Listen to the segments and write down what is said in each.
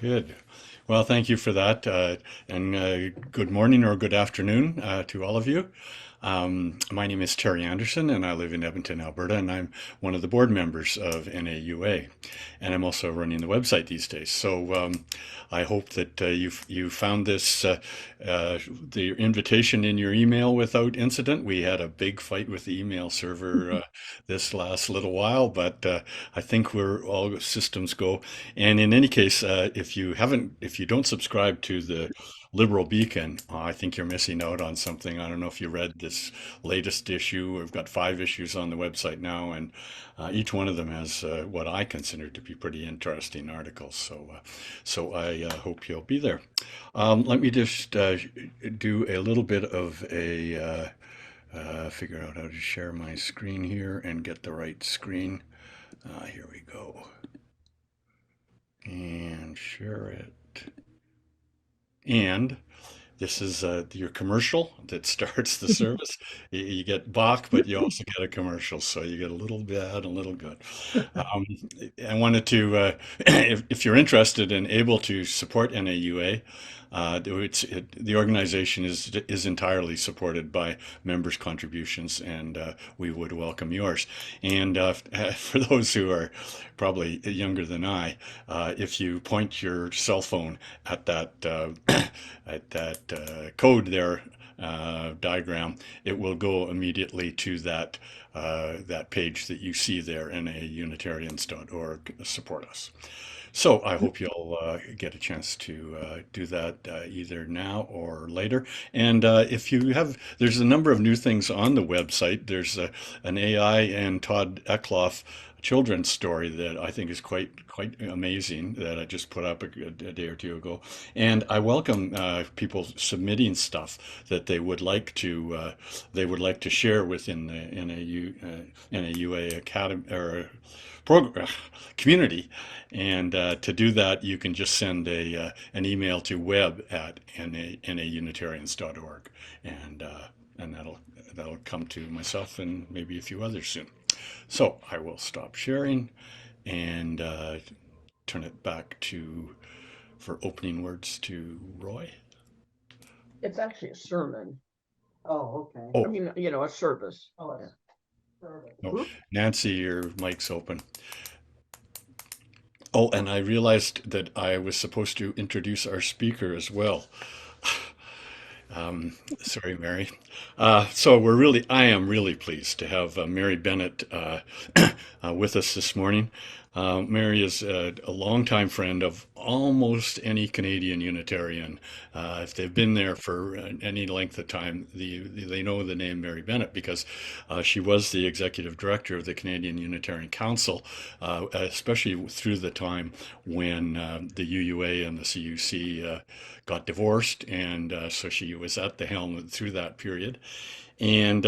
Good. Well, thank you for that. And good morning or good afternoon to all of you. My name is Terry Anderson, and I live in Edmonton, Alberta, and I'm one of the board members of NAUA. And I'm also running the website these days. So I hope that you found the invitation in your email without incident. We had a big fight with the email server this last little while, but I think we're all systems go. And in any case, if you don't subscribe to the Liberal Beacon, I think you're missing out on something. I don't know if you read this latest issue. We've got 5 issues on the website now, and each one of them has what I consider to be pretty interesting articles. So I hope you'll be there. Let me just do a little bit of figure out how to share my screen here and get the right screen. Here we go. And share it. And this is your commercial that starts the service. You get Bach, but you also get a commercial, so you get a little bad, a little good. Um, I wanted to, if you're interested and able to support NAUA, the organization is entirely supported by members' contributions, and we would welcome yours. And for those who are probably younger than I, if you point your cell phone at that at that code there diagram, it will go immediately to that page that you see there, naunitarians.org. Support us. So I hope you'll get a chance to do that either now or later. And if you have, there's a number of new things on the website. There's an AI and Todd Eckloff children's story that I think is quite amazing that I just put up a day or two ago. And I welcome people submitting stuff that they would like to share within the NAUA Academy or program community. And to do that, you can just send an email to web@naunitarians.org, and that'll come to myself and maybe a few others soon. So I will stop sharing and turn it back for opening words to Roy. It's actually a sermon. Oh, okay. I Oh, mean, a service. Oh, Yeah. it's service. no, Nancy, your mic's open. Oh, and I realized that I was supposed to introduce our speaker as well. Sorry, Mary. I am really pleased to have Mary Bennett with us this morning. Mary is a longtime friend of almost any Canadian Unitarian. If they've been there for any length of time, they know the name Mary Bennett because she was the executive director of the Canadian Unitarian Council, especially through the time when the UUA and the CUC got divorced, and so she was at the helm through that period. And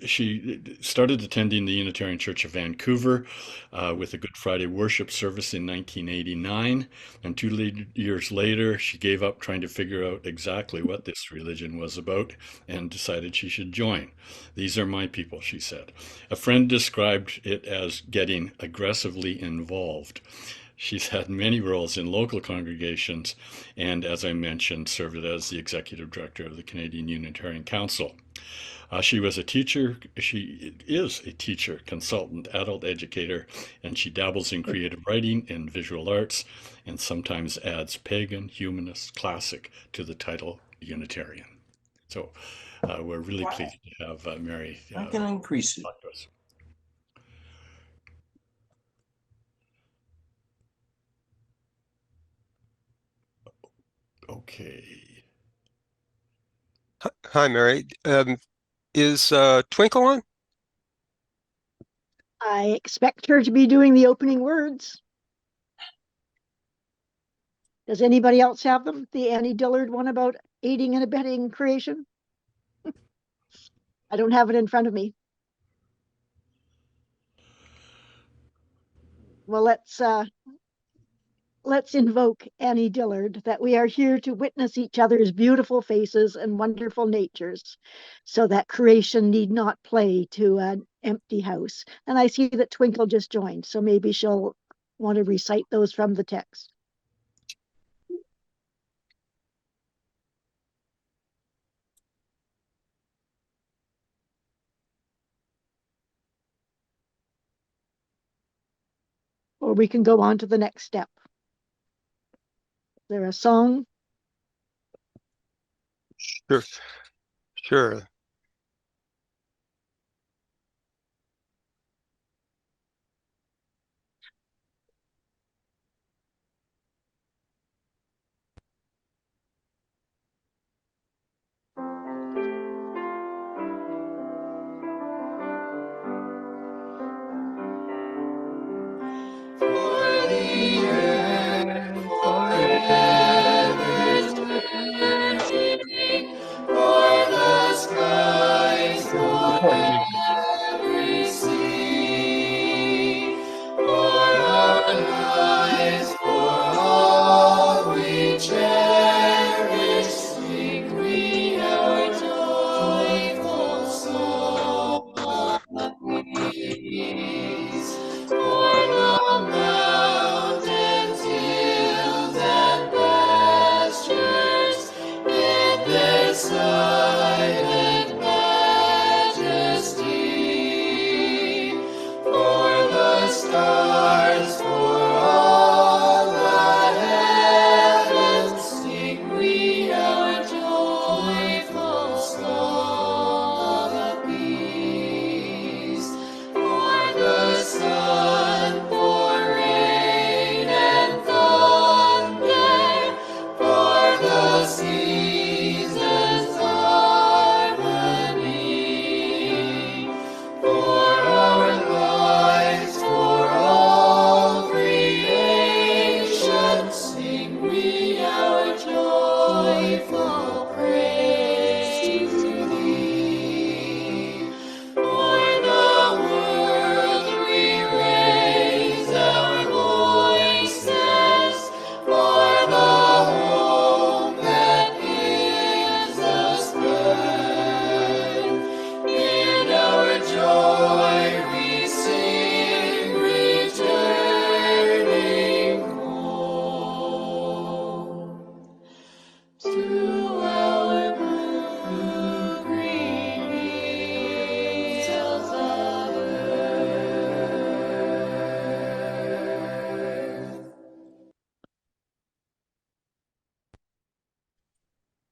she started attending the Unitarian Church of Vancouver with a Good Friday worship service in 1989. And 2 years later, she gave up trying to figure out exactly what this religion was about and decided she should join. These are my people, she said. A friend described it as getting aggressively involved. She's had many roles in local congregations and, as I mentioned, served as the executive director of the Canadian Unitarian Council. She is a teacher, consultant, adult educator, and she dabbles in creative writing and visual arts and sometimes adds pagan, humanist, classic to the title Unitarian. So we're really pleased to have Mary I can increase it. talk to us. Okay. Hi, Mary. Is Twinkle on? I expect her to be doing the opening words. Does anybody else have them? The Annie Dillard one about aiding and abetting creation? I don't have it in front of me. Well, let's invoke Annie Dillard, that we are here to witness each other's beautiful faces and wonderful natures, so that creation need not play to an empty house. And I see that Twinkle just joined, so maybe she'll want to recite those from the text. or we can go on to the next step. Is there a song? Sure. Sure.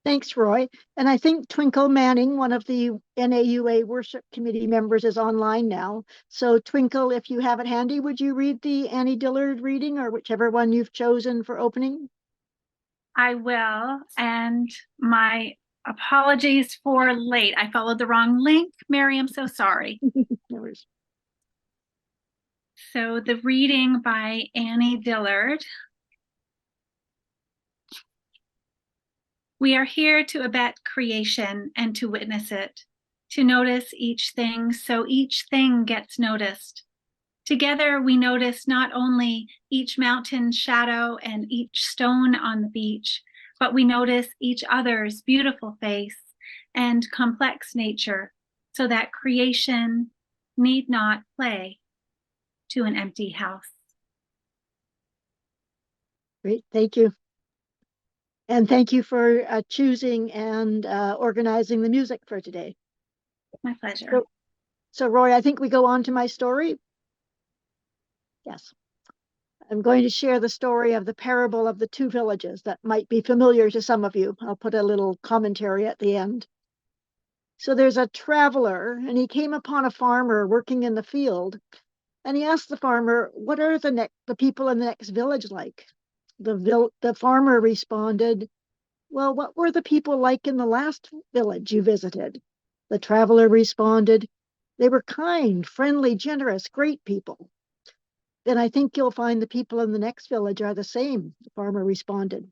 Thanks, Roy. And I think Twinkle Manning, one of the NAUA worship committee members, is online now. So Twinkle, if you have it handy, would you read the Annie Dillard reading, or whichever one you've chosen for opening? I will. And my apologies for late. I followed the wrong link. Mary, I'm so sorry. No worries. So the reading by Annie Dillard. We are here to abet creation and to witness it, to notice each thing so each thing gets noticed. Together we notice not only each mountain shadow and each stone on the beach, but we notice each other's beautiful face and complex nature, so that creation need not play to an empty house. Great, thank you. And thank you for choosing and organizing the music for today. My pleasure. So Roy, I think we go on to my story. Yes. I'm going to share the story of the parable of the two villages that might be familiar to some of you. I'll put a little commentary at the end. So there's a traveler, and he came upon a farmer working in the field, and he asked the farmer, "What are the people in the next village like?" The farmer responded, "Well, what were the people like in the last village you visited?" The traveler responded, "They were kind, friendly, generous, great people." "Then I think you'll find the people in the next village are the same," the farmer responded.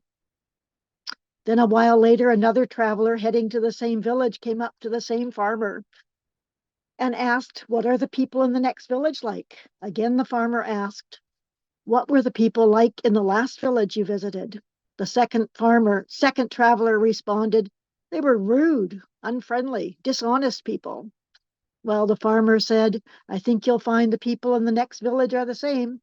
Then a while later, another traveler heading to the same village came up to the same farmer and asked, "What are the people in the next village like?" Again, the farmer asked, "What were the people like in the last village you visited?" The second traveler responded, "They were rude, unfriendly, dishonest people." Well, the farmer said, "I think you'll find the people in the next village are the same."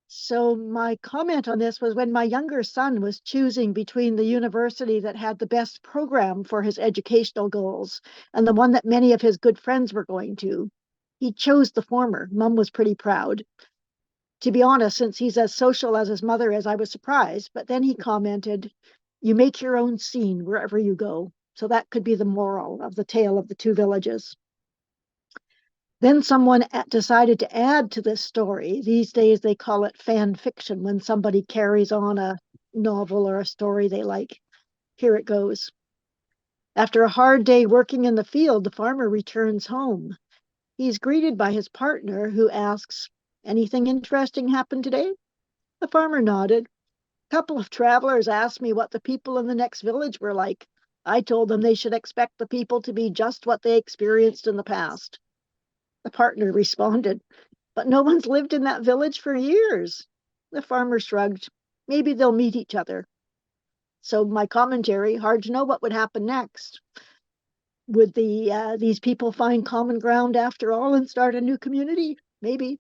So my comment on this was when my younger son was choosing between the university that had the best program for his educational goals and the one that many of his good friends were going to, he chose the former. Mom was pretty proud. To be honest, since he's as social as his mother is, I was surprised. But then he commented, "You make your own scene wherever you go." So that could be the moral of the tale of the two villages. Then someone decided to add to this story. These days they call it fan fiction when somebody carries on a novel or a story they like. Here it goes. After a hard day working in the field, the farmer returns home. He's greeted by his partner, who asks, "Anything interesting happened today?" The farmer nodded. "A couple of travelers asked me what the people in the next village were like. I told them they should expect the people to be just what they experienced in the past." The partner responded, "But no one's lived in that village for years." The farmer shrugged. "Maybe they'll meet each other." So my commentary, hard to know what would happen next. Would these people find common ground after all and start a new community? Maybe.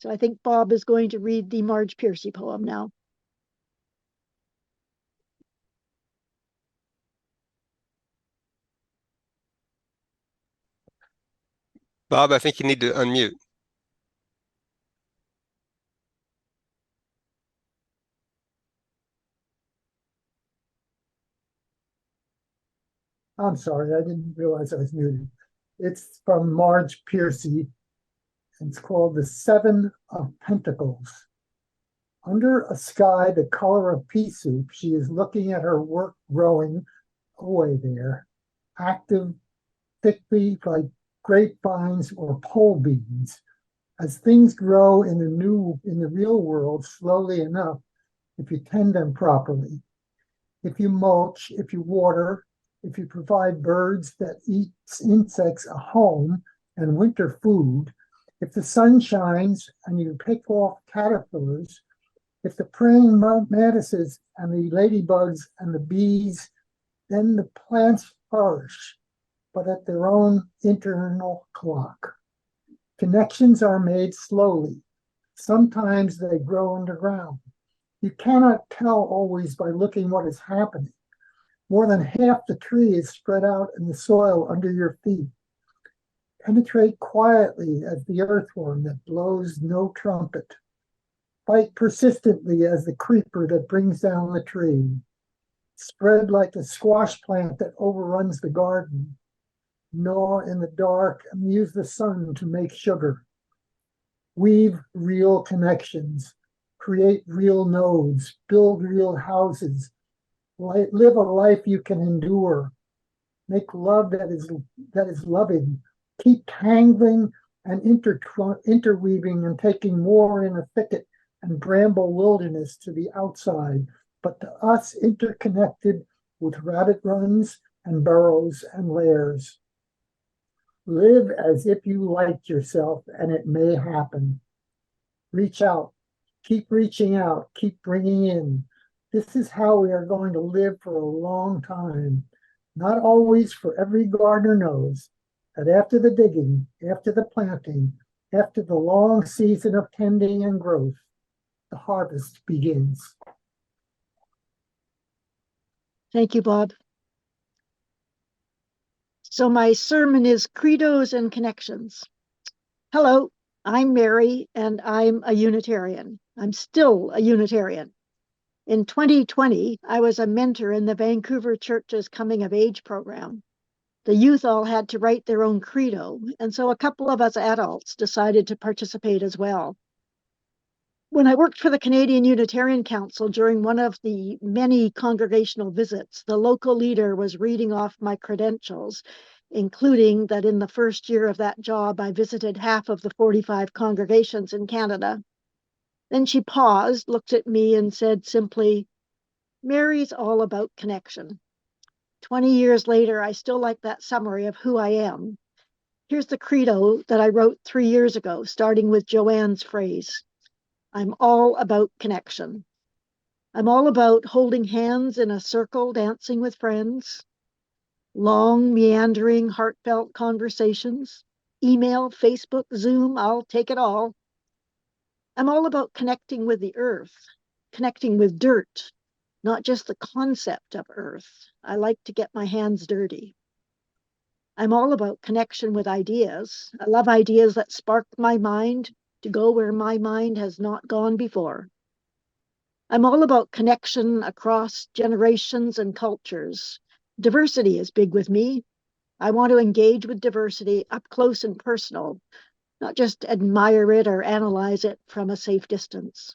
So I think Bob is going to read the Marge Piercy poem now. Bob, I think you need to unmute. I'm sorry, I didn't realize I was muted. It's from Marge Piercy. It's called The Seven of Pentacles. Under a sky the color of pea soup, she is looking at her work growing away there, active, thickly like grapevines or pole beans. As things grow in the real world slowly enough, if you tend them properly, if you mulch, if you water, if you provide birds that eat insects a home and winter food, if the sun shines and you pick off caterpillars, if the praying mantises and the ladybugs and the bees, then the plants flourish, but at their own internal clock. Connections are made slowly. Sometimes they grow underground. You cannot tell always by looking what is happening. More than half the tree is spread out in the soil under your feet. Penetrate quietly as the earthworm that blows no trumpet. Fight persistently as the creeper that brings down the tree. Spread like the squash plant that overruns the garden. Gnaw in the dark and use the sun to make sugar. Weave real connections. Create real nodes. Build real houses. Live a life you can endure. Make love that is loving. Keep tangling and interweaving and taking more in a thicket and bramble wilderness to the outside, but to us interconnected with rabbit runs and burrows and lairs. Live as if you liked yourself, and it may happen. Reach out. Keep reaching out. Keep bringing in. This is how we are going to live for a long time. Not always for every gardener knows that after the digging, after the planting, after the long season of tending and growth, the harvest begins. Thank you, Bob. So my sermon is Credos and Connections. Hello, I'm Mary, and I'm a Unitarian. I'm still a Unitarian. In 2020, I was a mentor in the Vancouver Church's Coming of Age program. The youth all had to write their own credo, and so a couple of us adults decided to participate as well. When I worked for the Canadian Unitarian Council during one of the many congregational visits, the local leader was reading off my credentials, including that in the first year of that job, I visited half of the 45 congregations in Canada. Then she paused, looked at me, and said simply, "Mary's all about connection." 20 years later, I still like that summary of who I am. Here's the credo that I wrote 3 years ago, starting with Joanne's phrase. I'm all about connection. I'm all about holding hands in a circle, dancing with friends, long, meandering, heartfelt conversations, email, Facebook, Zoom, I'll take it all. I'm all about connecting with the earth, connecting with dirt, not just the concept of earth. I like to get my hands dirty. I'm all about connection with ideas. I love ideas that spark my mind to go where my mind has not gone before. I'm all about connection across generations and cultures. Diversity is big with me. I want to engage with diversity up close and personal, not just admire it or analyze it from a safe distance.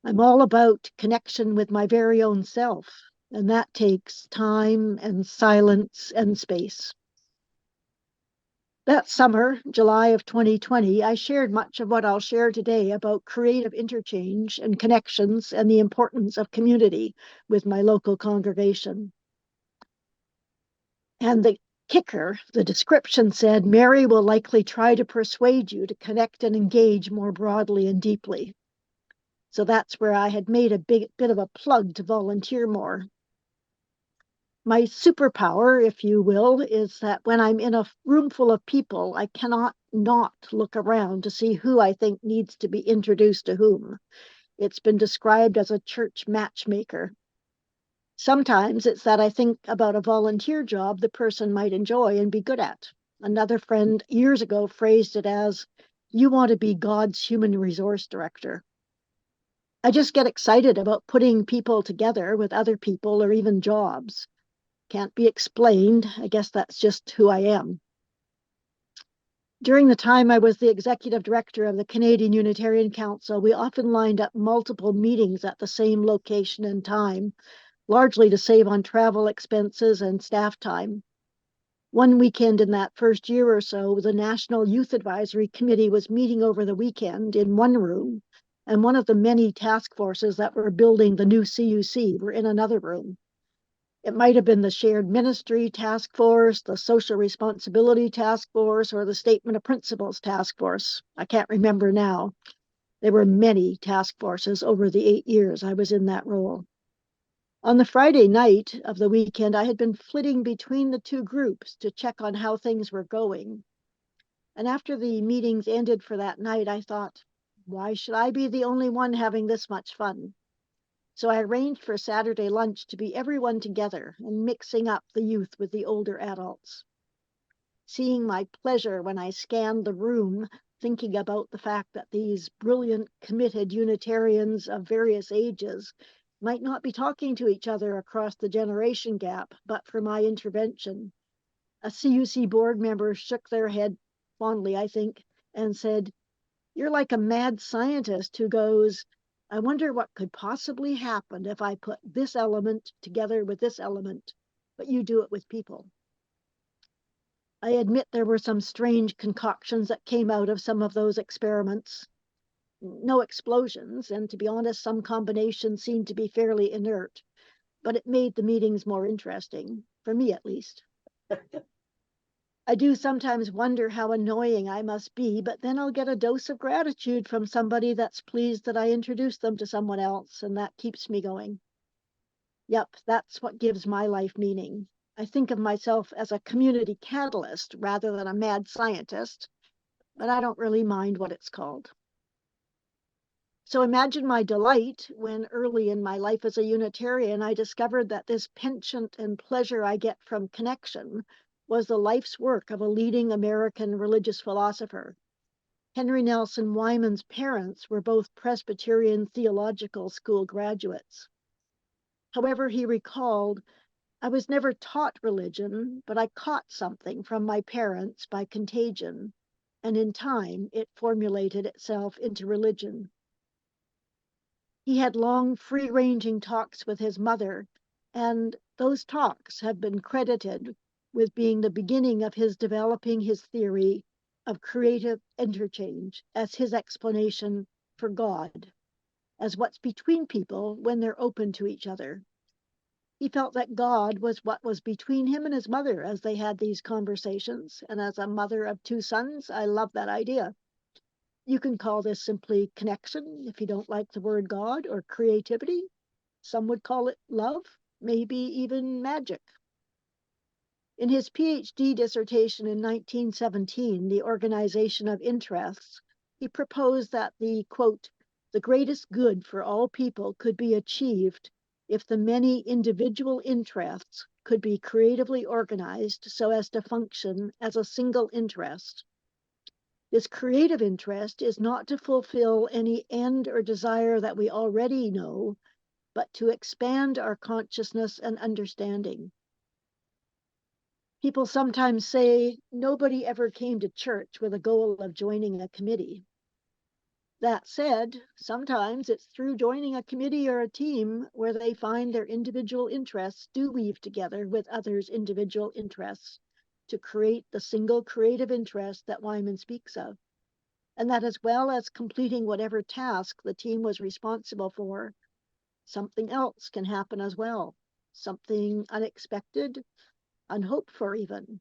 I'm all about connection with my very own self, and that takes time and silence and space. That summer, July of 2020, I shared much of what I'll share today about creative interchange and connections and the importance of community with my local congregation. And the kicker, the description said, Mary will likely try to persuade you to connect and engage more broadly and deeply. So that's where I had made a bit of a plug to volunteer more. My superpower, if you will, is that when I'm in a room full of people, I cannot not look around to see who I think needs to be introduced to whom. It's been described as a church matchmaker. Sometimes it's that I think about a volunteer job the person might enjoy and be good at. Another friend years ago phrased it as, you want to be God's human resource director. I just get excited about putting people together with other people or even jobs. Can't be explained. I guess that's just who I am. During the time I was the executive director of the Canadian Unitarian Council, we often lined up multiple meetings at the same location and time, largely to save on travel expenses and staff time. One weekend in that first year or so, the National Youth Advisory Committee was meeting over the weekend in one room, and one of the many task forces that were building the new CUC were in another room. It might have been the Shared Ministry Task Force, the Social Responsibility Task Force, or the Statement of Principles Task Force. I can't remember now. There were many task forces over the 8 years I was in that role. On the Friday night of the weekend, I had been flitting between the two groups to check on how things were going. And after the meetings ended for that night, I thought, why should I be the only one having this much fun? So I arranged for Saturday lunch to be everyone together and mixing up the youth with the older adults. Seeing my pleasure when I scanned the room, thinking about the fact that these brilliant, committed Unitarians of various ages might not be talking to each other across the generation gap, but for my intervention. A CUC board member shook their head fondly, I think, and said, you're like a mad scientist who goes, I wonder what could possibly happen if I put this element together with this element, but you do it with people. I admit there were some strange concoctions that came out of some of those experiments. No explosions, and to be honest, some combinations seemed to be fairly inert, but it made the meetings more interesting, for me at least. I do sometimes wonder how annoying I must be, but then I'll get a dose of gratitude from somebody that's pleased that I introduced them to someone else, and that keeps me going. Yep, that's what gives my life meaning. I think of myself as a community catalyst rather than a mad scientist, but I don't really mind what it's called. So imagine my delight when early in my life as a Unitarian, I discovered that this penchant and pleasure I get from connection was the life's work of a leading American religious philosopher. Henry Nelson Weimann's parents were both Presbyterian theological school graduates. However, he recalled, I was never taught religion, but I caught something from my parents by contagion, and in time it formulated itself into religion. He had long, free-ranging talks with his mother, and those talks have been credited with being the beginning of his developing his theory of creative interchange as his explanation for God, as what's between people when they're open to each other. He felt that God was what was between him and his mother as they had these conversations, and as a mother of 2 sons, I love that idea. You can call this simply connection if you don't like the word God, or creativity. Some would call it love, maybe even magic. In his PhD dissertation in 1917, The Organization of Interests, he proposed that the, quote, the greatest good for all people could be achieved if the many individual interests could be creatively organized so as to function as a single interest. This creative interest is not to fulfill any end or desire that we already know, but to expand our consciousness and understanding. People sometimes say nobody ever came to church with a goal of joining a committee. That said, sometimes it's through joining a committee or a team where they find their individual interests do weave together with others' individual interests to create the single creative interest that Weimann speaks of. And that as well as completing whatever task the team was responsible for, something else can happen as well, something unexpected, unhoped for even.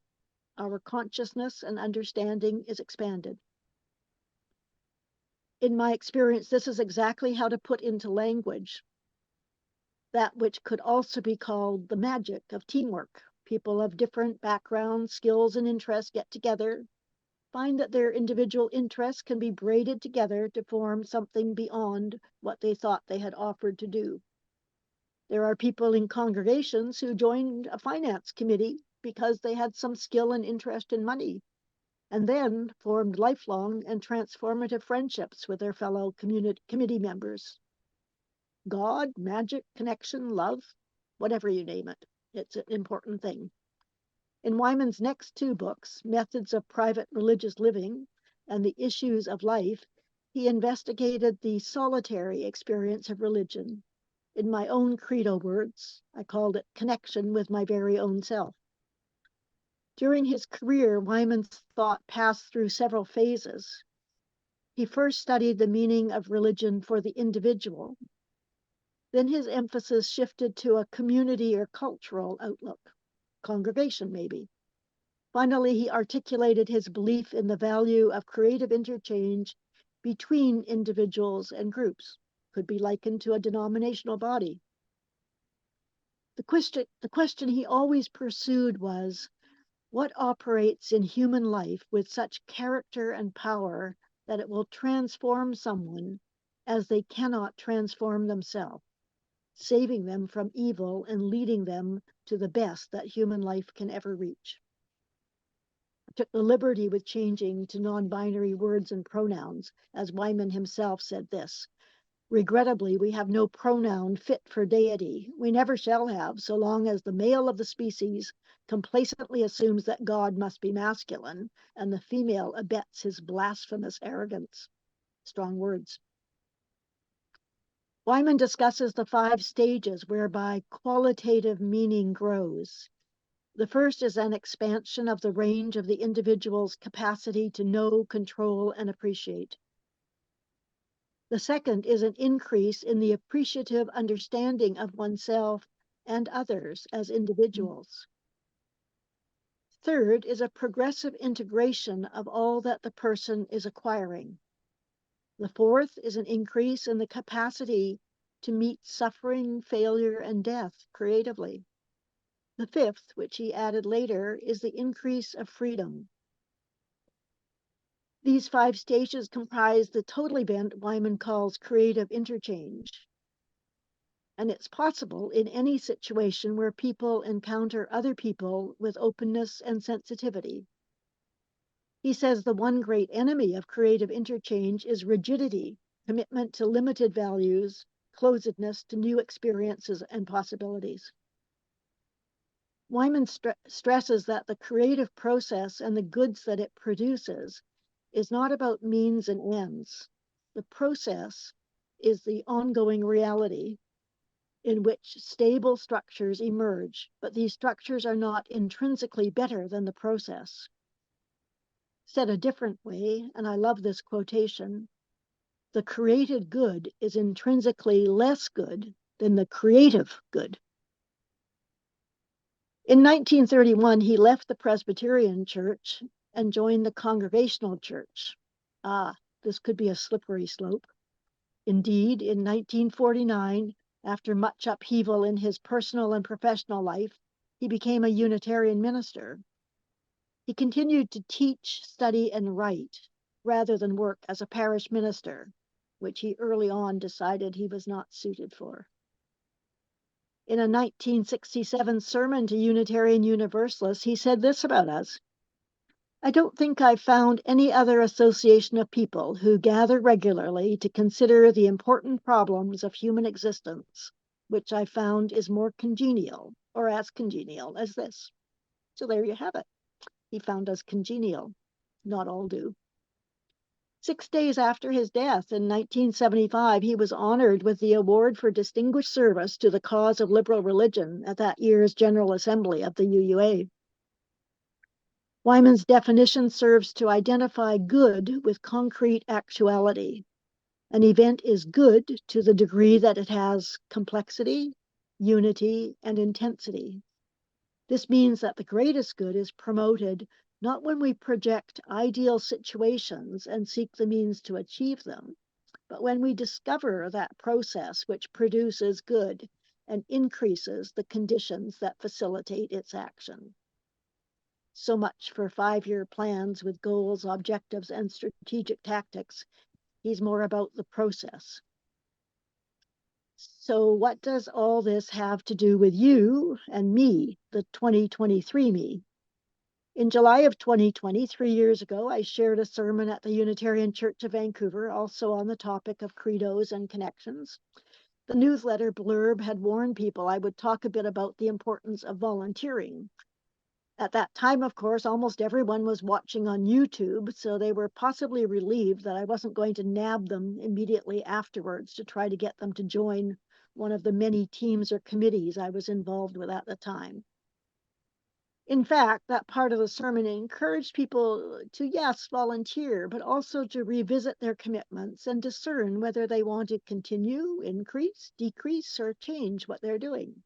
Our consciousness and understanding is expanded. In my experience, this is exactly how to put into language that which could also be called the magic of teamwork. People of different backgrounds, skills, and interests get together, find that their individual interests can be braided together to form something beyond what they thought they had offered to do. There are people in congregations who joined a finance committee because they had some skill and interest in money, and then formed lifelong and transformative friendships with their fellow committee members. God, magic, connection, love, whatever you name it, it's an important thing. In Weimann's next two books, Methods of Private Religious Living and The Issues of Life, he investigated the solitary experience of religion. In my own credo words, I called it connection with my very own self. During his career, Weimann's thought passed through several phases. He first studied the meaning of religion for the individual. Then his emphasis shifted to a community or cultural outlook, congregation maybe. Finally, he articulated his belief in the value of creative interchange between individuals and groups, could be likened to a denominational body. The question he always pursued was, what operates in human life with such character and power that it will transform someone as they cannot transform themselves, saving them from evil and leading them to the best that human life can ever reach? I took the liberty with changing to non-binary words and pronouns, as Weimann himself said this. Regrettably, we have no pronoun fit for deity. We never shall have, so long as the male of the species complacently assumes that God must be masculine, and the female abets his blasphemous arrogance. Strong words. Weimann discusses the 5 stages whereby qualitative meaning grows. The first is an expansion of the range of the individual's capacity to know, control, and appreciate. The second is an increase in the appreciative understanding of oneself and others as individuals. Third is a progressive integration of all that the person is acquiring. The fourth is an increase in the capacity to meet suffering, failure, and death creatively. The fifth, which he added later, is the increase of freedom. These 5 stages comprise the total event Weimann calls creative interchange. And it's possible in any situation where people encounter other people with openness and sensitivity. He says the one great enemy of creative interchange is rigidity, commitment to limited values, closedness to new experiences and possibilities. Weimann stresses that the creative process and the goods that it produces is not about means and ends. The process is the ongoing reality in which stable structures emerge, but these structures are not intrinsically better than the process. Said a different way, and I love this quotation, the created good is intrinsically less good than the creative good. In 1931, he left the Presbyterian Church and joined the Congregational Church. This could be a slippery slope. Indeed, in 1949, after much upheaval in his personal and professional life, he became a Unitarian minister. He continued to teach, study, and write, rather than work as a parish minister, which he early on decided he was not suited for. In a 1967 sermon to Unitarian Universalists, he said this about us: "I don't think I've found any other association of people who gather regularly to consider the important problems of human existence, which I found is more congenial, or as congenial as this." So there you have it. He found us congenial. Not all do. 6 days after his death in 1975, he was honored with the Award for Distinguished Service to the Cause of Liberal Religion at that year's General Assembly of the UUA. Weimann's definition serves to identify good with concrete actuality. An event is good to the degree that it has complexity, unity, and intensity. This means that the greatest good is promoted not when we project ideal situations and seek the means to achieve them, but when we discover that process which produces good and increases the conditions that facilitate its action. So much for 5-year plans with goals, objectives, and strategic tactics. He's more about the process. So what does all this have to do with you and me, the 2023 me? In July of 2020, 3 years ago, I shared a sermon at the Unitarian Church of Vancouver, also on the topic of credos and connections. The newsletter blurb had warned people I would talk a bit about the importance of volunteering. At that time, of course, almost everyone was watching on YouTube, so they were possibly relieved that I wasn't going to nab them immediately afterwards to try to get them to join one of the many teams or committees I was involved with at the time. In fact, that part of the sermon encouraged people to, yes, volunteer, but also to revisit their commitments and discern whether they want to continue, increase, decrease, or change what they're doing.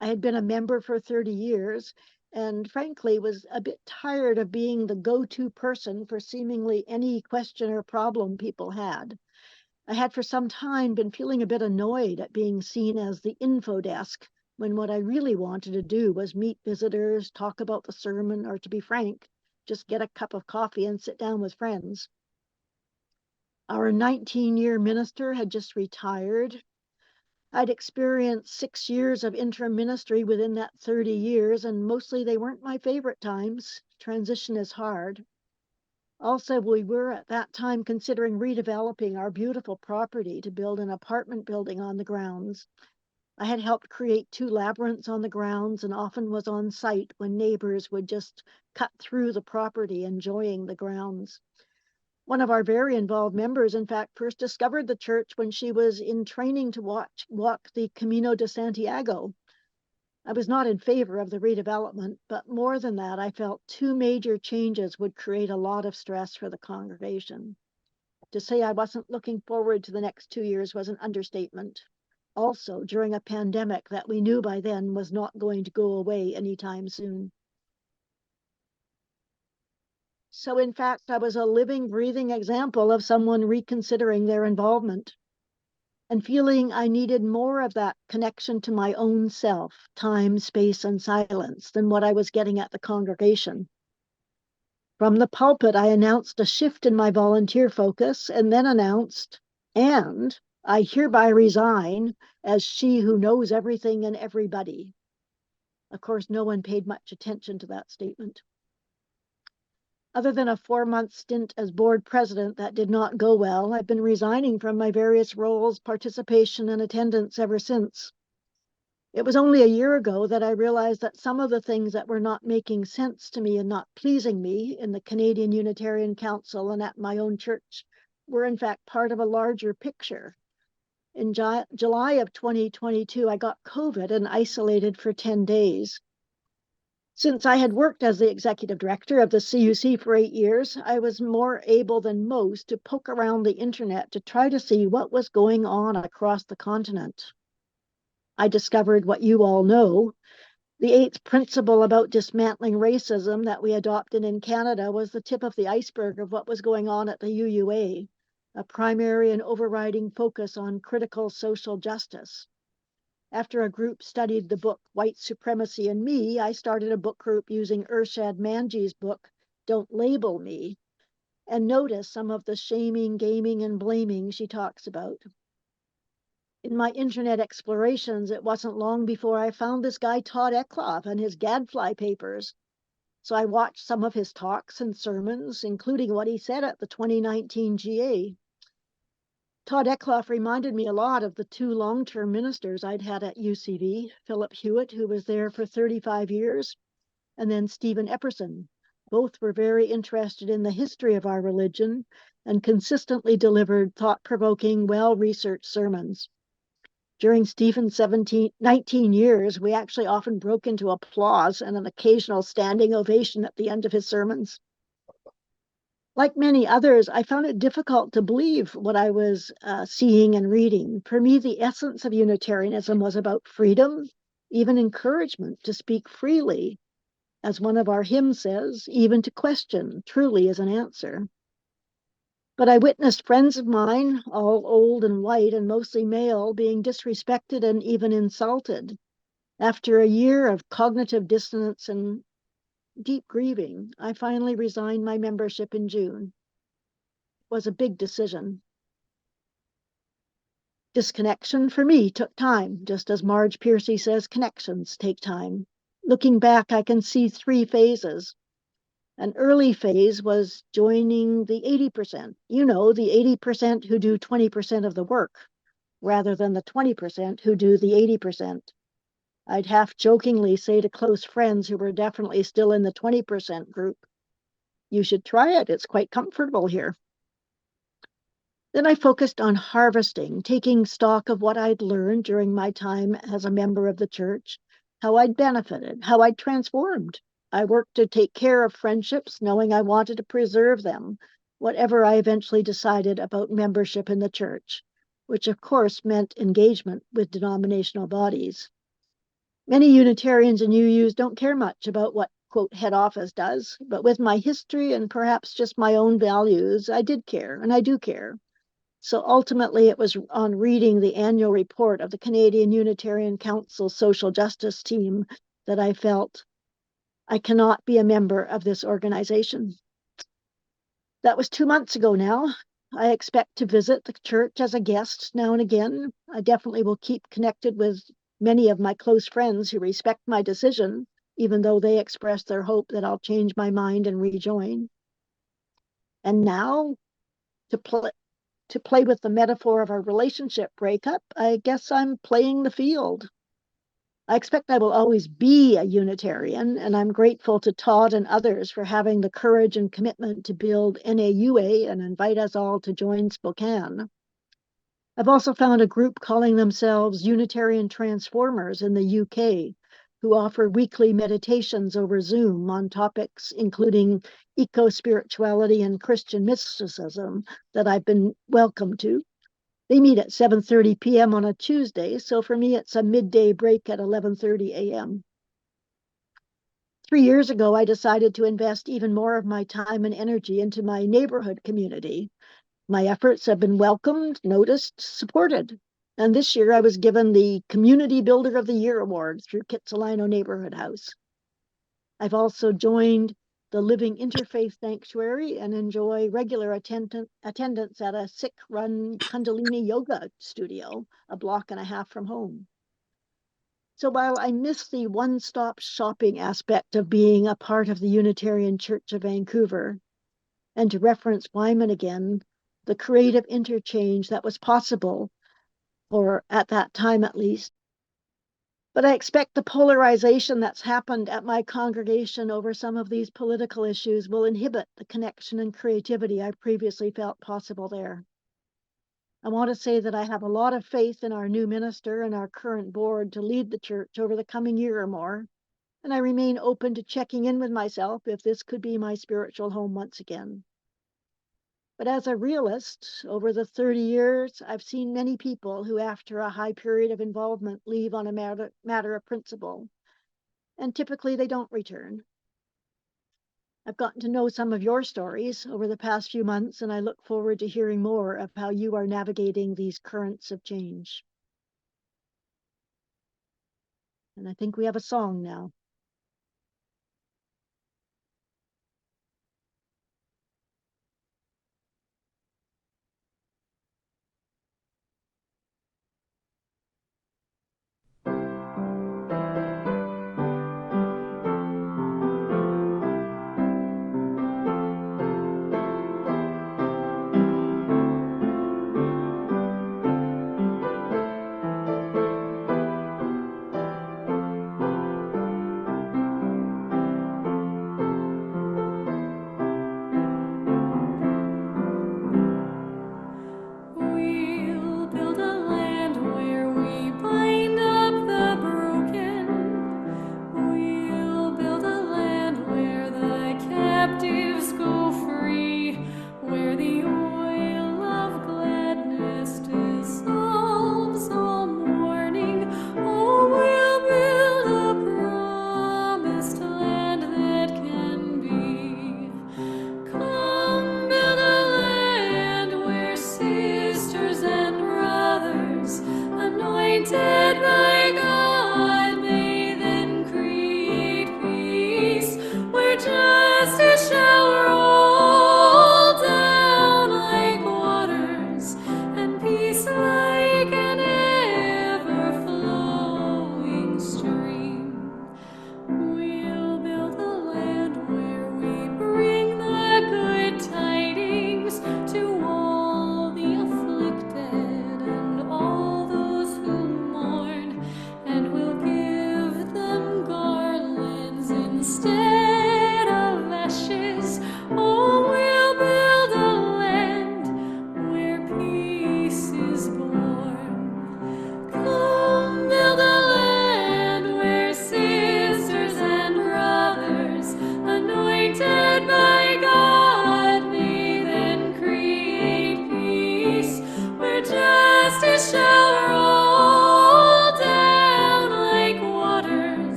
I had been a member for 30 years and frankly was a bit tired of being the go-to person for seemingly any question or problem people had. I had for some time been feeling a bit annoyed at being seen as the info desk, when what I really wanted to do was meet visitors, talk about the sermon, or to be frank, just get a cup of coffee and sit down with friends. Our 19-year minister had just retired. I'd experienced 6 years of interim ministry within that 30 years, and mostly they weren't my favorite times. Transition is hard. Also, we were at that time considering redeveloping our beautiful property to build an apartment building on the grounds. I had helped create 2 labyrinths on the grounds and often was on site when neighbors would just cut through the property, enjoying the grounds. One of our very involved members, in fact, first discovered the church when she was in training to walk the Camino de Santiago. I was not in favor of the redevelopment, but more than that, I felt 2 major changes would create a lot of stress for the congregation. To say I wasn't looking forward to the next 2 years was an understatement. Also, during a pandemic that we knew by then was not going to go away anytime soon. So in fact, I was a living, breathing example of someone reconsidering their involvement and feeling I needed more of that connection to my own self, time, space, and silence than what I was getting at the congregation. From the pulpit, I announced a shift in my volunteer focus and then announced, and I hereby resign as she who knows everything and everybody. Of course, no one paid much attention to that statement. Other than a 4-month stint as board president that did not go well, I've been resigning from my various roles, participation, and attendance ever since. It was only a year ago that I realized that some of the things that were not making sense to me and not pleasing me in the Canadian Unitarian Council and at my own church were in fact part of a larger picture. In July of 2022, I got COVID and isolated for 10 days. Since I had worked as the executive director of the CUC for 8 years, I was more able than most to poke around the internet to try to see what was going on across the continent. I discovered what you all know. The 8th principle about dismantling racism that we adopted in Canada was the tip of the iceberg of what was going on at the UUA, a primary and overriding focus on critical social justice. After a group studied the book White Supremacy and Me, I started a book group using Irshad Manji's book, Don't Label Me, and noticed some of the shaming, gaming, and blaming she talks about. In my internet explorations, it wasn't long before I found this guy Todd Eckloff and his gadfly papers. So I watched some of his talks and sermons, including what he said at the 2019 GA. Todd Eckloff reminded me a lot of the two long-term ministers I'd had at UCV, Philip Hewitt, who was there for 35 years, and then Stephen Epperson. Both were very interested in the history of our religion and consistently delivered thought-provoking, well-researched sermons. During Stephen's 19 years, we actually often broke into applause and an occasional standing ovation at the end of his sermons. Like many others, I found it difficult to believe what I was seeing and reading. For me, the essence of Unitarianism was about freedom, even encouragement to speak freely. As one of our hymns says, even to question truly is an answer. But I witnessed friends of mine, all old and white and mostly male, being disrespected and even insulted. After a year of cognitive dissonance and deep grieving, I finally resigned my membership in June. It was a big decision. Disconnection for me took time, just as Marge Piercy says connections take time. Looking back, I can see three phases. An early phase was joining the 80%. You know, the 80% who do 20% of the work, rather than the 20% who do the 80%. I'd half jokingly say to close friends who were definitely still in the 20% group, you should try it. It's quite comfortable here. Then I focused on harvesting, taking stock of what I'd learned during my time as a member of the church, how I'd benefited, how I'd transformed. I worked to take care of friendships, knowing I wanted to preserve them, whatever I eventually decided about membership in the church, which of course meant engagement with denominational bodies. Many Unitarians and UUs don't care much about what, quote, head office does, but with my history and perhaps just my own values, I did care, and I do care. So ultimately, it was on reading the annual report of the Canadian Unitarian Council Social Justice Team that I felt I cannot be a member of this organization. That was 2 months ago now. I expect to visit the church as a guest now and again. I definitely will keep connected with many of my close friends who respect my decision, even though they express their hope that I'll change my mind and rejoin. And now, to play with the metaphor of a relationship breakup, I guess I'm playing the field. I expect I will always be a Unitarian, and I'm grateful to Todd and others for having the courage and commitment to build NAUA and invite us all to join Spokane. I've also found a group calling themselves Unitarian Transformers in the UK, who offer weekly meditations over Zoom on topics including eco-spirituality and Christian mysticism that I've been welcomed to. They meet at 7:30 p.m. on a Tuesday, so for me it's a midday break at 11:30 a.m. 3 years ago, I decided to invest even more of my time and energy into my neighborhood community. My efforts have been welcomed, noticed, supported. And this year I was given the Community Builder of the Year award through Kitsilano Neighborhood House. I've also joined the Living Interfaith Sanctuary and enjoy regular attendance at a Sikh-run Kundalini yoga studio a block and a half from home. So while I miss the one-stop shopping aspect of being a part of the Unitarian Church of Vancouver, and to reference Weimann again, the creative interchange that was possible, or at that time at least, but I expect the polarization that's happened at my congregation over some of these political issues will inhibit the connection and creativity I previously felt possible there. I want to say that I have a lot of faith in our new minister and our current board to lead the church over the coming year or more, and I remain open to checking in with myself if this could be my spiritual home once again. But as a realist, over the 30 years, I've seen many people who, after a high period of involvement, leave on a matter of principle, and typically they don't return. I've gotten to know some of your stories over the past few months, and I look forward to hearing more of how you are navigating these currents of change. And I think we have a song now.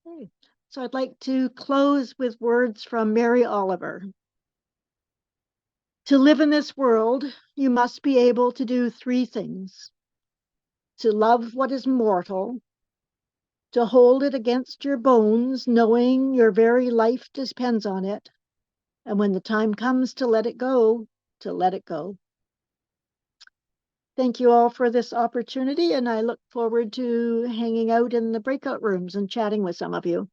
Okay. So I'd like to close with words from Mary Oliver. To live in this world, you must be able to do three things: to love what is mortal, to hold it against your bones, knowing your very life depends on it, and when the time comes to let it go, to let it go. Thank you all for this opportunity, and I look forward to hanging out in the breakout rooms and chatting with some of you.